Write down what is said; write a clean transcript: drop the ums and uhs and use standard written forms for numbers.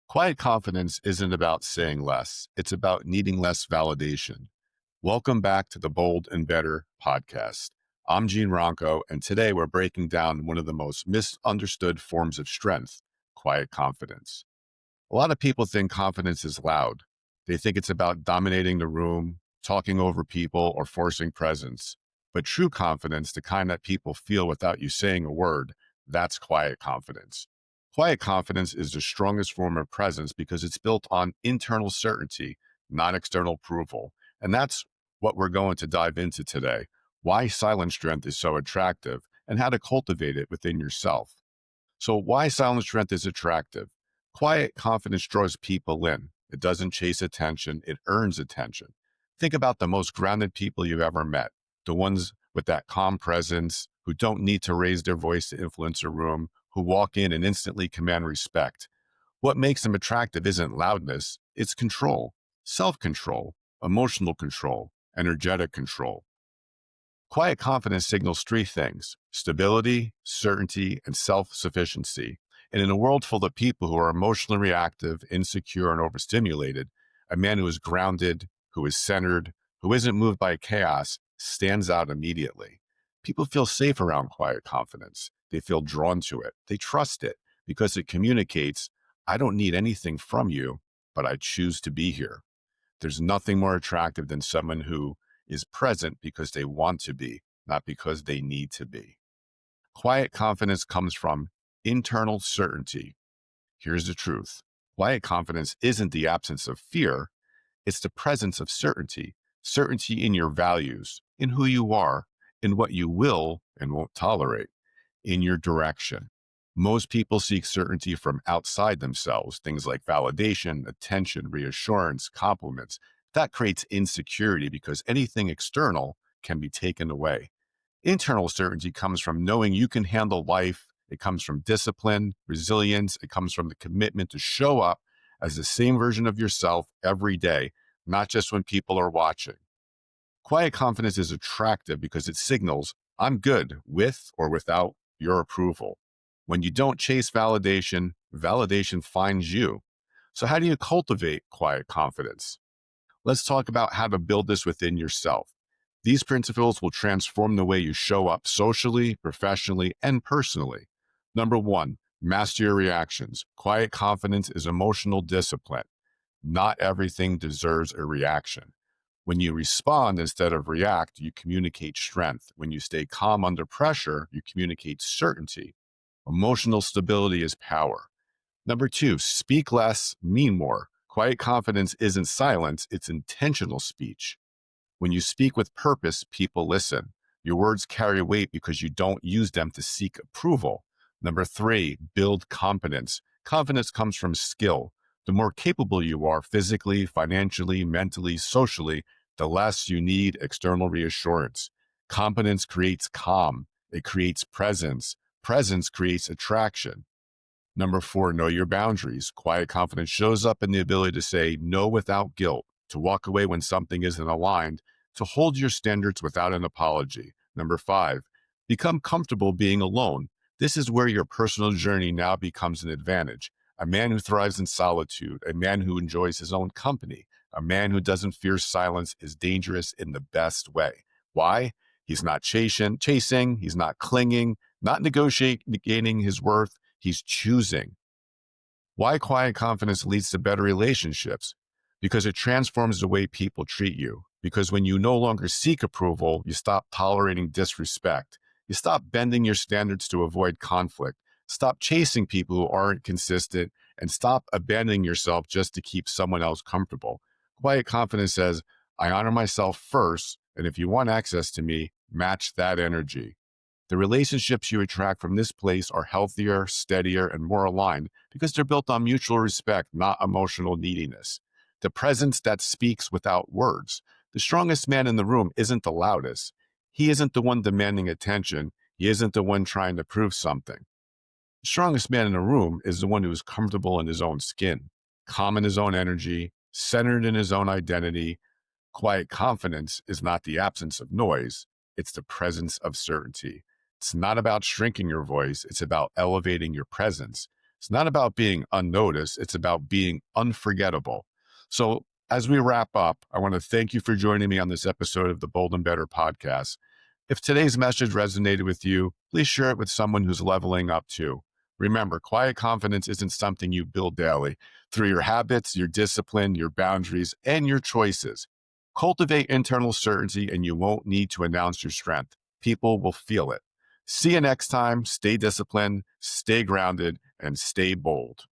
Quiet confidence isn't about saying less, it's about needing less validation. Welcome back to the Bold and Better podcast. I'm Wronko, and today we're breaking down one of the most misunderstood forms of strength, quiet confidence. A lot of people think confidence is loud. They think it's about dominating the room, talking over people, or forcing presence. But true confidence, the kind that people feel without you saying a word, that's quiet confidence. Quiet confidence is the strongest form of presence because it's built on internal certainty, not external approval. And that's what we're going to dive into today. Why silent strength is so attractive and how to cultivate it within yourself. So, why silent strength is attractive? Quiet confidence draws people in. It doesn't chase attention, it earns attention. Think about the most grounded people you've ever met, the ones with that calm presence, who don't need to raise their voice to influence a room, who walk in and instantly command respect. What makes them attractive isn't loudness, it's control, self control, emotional control, energetic control. Quiet confidence signals three things: stability, certainty, and self sufficiency. And in a world full of people who are emotionally reactive, insecure, and overstimulated, a man who is grounded, who is centered, who isn't moved by chaos stands out immediately. People feel safe around quiet confidence. They feel drawn to it. They trust it because it communicates, I don't need anything from you, but I choose to be here. There's nothing more attractive than someone who is present because they want to be, not because they need to be. Quiet confidence comes from internal certainty. Here's the truth: quiet confidence isn't the absence of fear, it's the presence of certainty. Certainty in your values, in who you are, in what you will and won't tolerate, in your direction. Most people seek certainty from outside themselves, things like validation, attention, reassurance, compliments. That creates insecurity because anything external can be taken away. Internal certainty comes from knowing you can handle life. It comes from discipline, resilience. It comes from the commitment to show up as the same version of yourself every day, not just when people are watching. Quiet confidence is attractive because it signals, I'm good with or without your approval. When you don't chase validation, validation finds you. So, how do you cultivate quiet confidence? Let's talk about how to build this within yourself. These principles will transform the way you show up socially, professionally, and personally. Number one, master your reactions. Quiet confidence is emotional discipline. Not everything deserves a reaction. When you respond instead of react, you communicate strength. When you stay calm under pressure, you communicate certainty. Emotional stability is power. Number two, speak less, mean more. Quiet confidence isn't silence, it's intentional speech. When you speak with purpose, people listen. Your words carry weight because you don't use them to seek approval. Number three, build confidence. Confidence comes from skill. The more capable you are physically, financially, mentally, socially, the less you need external reassurance. Confidence creates calm. It creates presence. Presence creates attraction. Number four, know your boundaries. Quiet confidence shows up in the ability to say no without guilt, to walk away when something isn't aligned, to hold your standards without an apology. Number five, become comfortable being alone. This is where your personal journey now becomes an advantage. A man who thrives in solitude, a man who enjoys his own company, a man who doesn't fear silence is dangerous in the best way. Why? He's not chasing, he's not clinging, not negotiating his worth. He's choosing. Why quiet confidence leads to better relationships? Because it transforms the way people treat you. Because when you no longer seek approval, you stop tolerating disrespect. You stop bending your standards to avoid conflict. Stop chasing people who aren't consistent and stop abandoning yourself just to keep someone else comfortable. Quiet confidence says, I honor myself first, and if you want access to me, match that energy. The relationships you attract from this place are healthier, steadier, and more aligned because they're built on mutual respect, not emotional neediness. The presence that speaks without words. The strongest man in the room isn't the loudest. He isn't the one demanding attention. He isn't the one trying to prove something. The strongest man in the room is the one who is comfortable in his own skin, calm in his own energy, centered in his own identity. Quiet confidence is not the absence of noise, it's the presence of certainty. It's not about shrinking your voice, it's about elevating your presence. It's not about being unnoticed. It's about being unforgettable. So as we wrap up, I want to thank you for joining me on this episode of the Bold and Better podcast. If today's message resonated with you, please share it with someone who's leveling up too. Remember, quiet confidence isn't something you build daily through your habits, your discipline, your boundaries, and your choices. Cultivate internal certainty, and you won't need to announce your strength. People will feel it. See you next time. Stay disciplined, stay grounded, and stay bold.